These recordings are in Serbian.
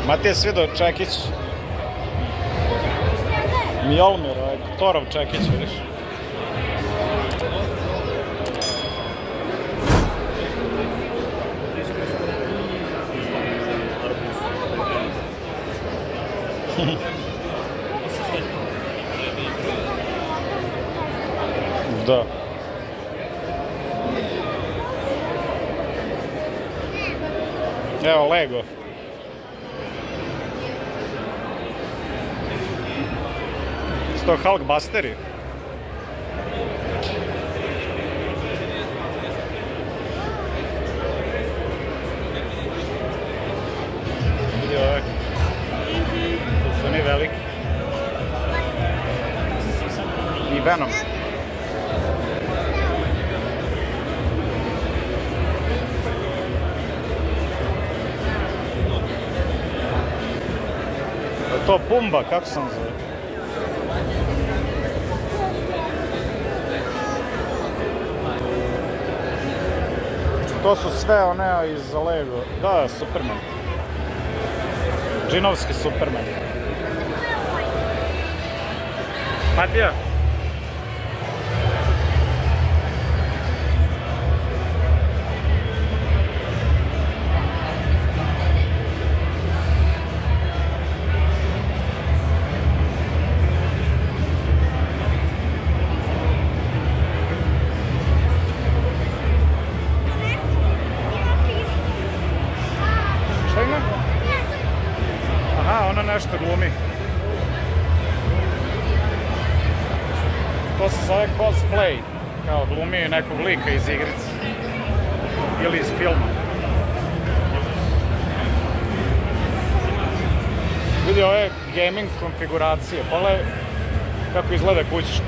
Matija Svido Čekić. Mjolmir, Torov Čekić, vidiš. Da. Evo, Lego. Sto Hulkbusteri. Vidi ove. To su oni veliki. I Venom. To Pumba, kako sam zove? To su sve one iz Lego. Da, Superman. Džinovski Superman. Matija? Nešto glumi. To se zove cosplay, kao glumi nekog lika iz igrice ili iz filma. Vidi ove gaming konfiguracije, pogledaj kako izgleda kućište.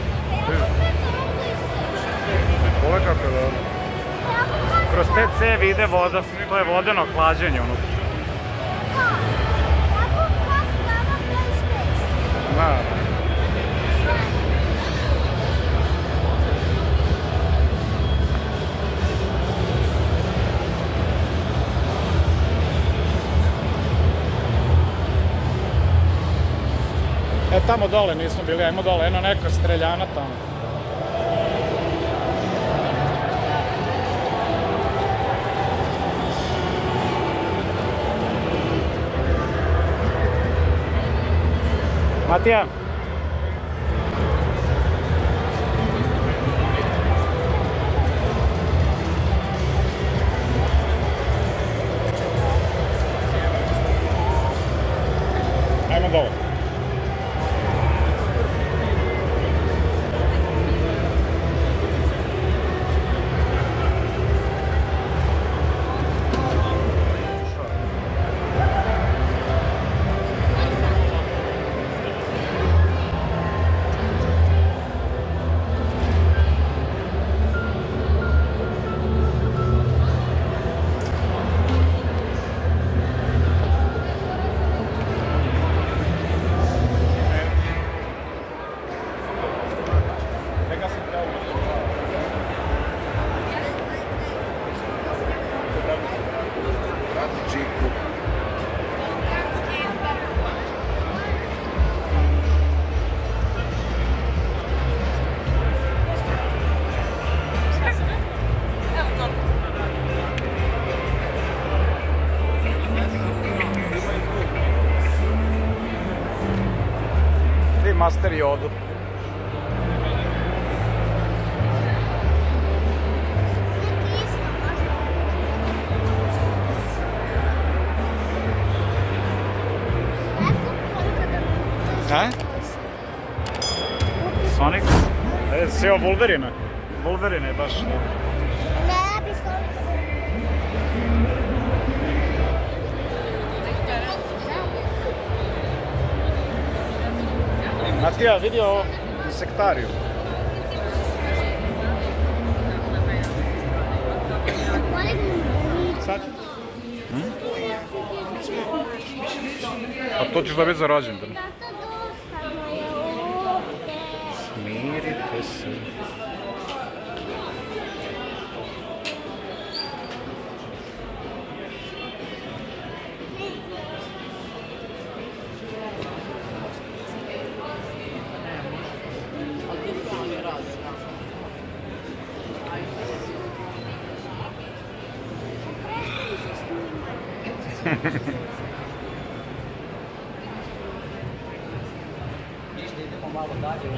Pogledaj kako je dobro. Kroz te cevi ide voda, to je vodeno hlađenje unutra. Da. Tamo dole nismo bili, ajmo dole, eno neka streljana tamo. Matija? Ajmo dole. Master Yodu. Sonic? Sve o Wolverine. Wolverine je baš... Matija, vidi ovo insektariju. Sad? A to ćeš dobiti za rođendan. Smirite se. Idemo malo dalje.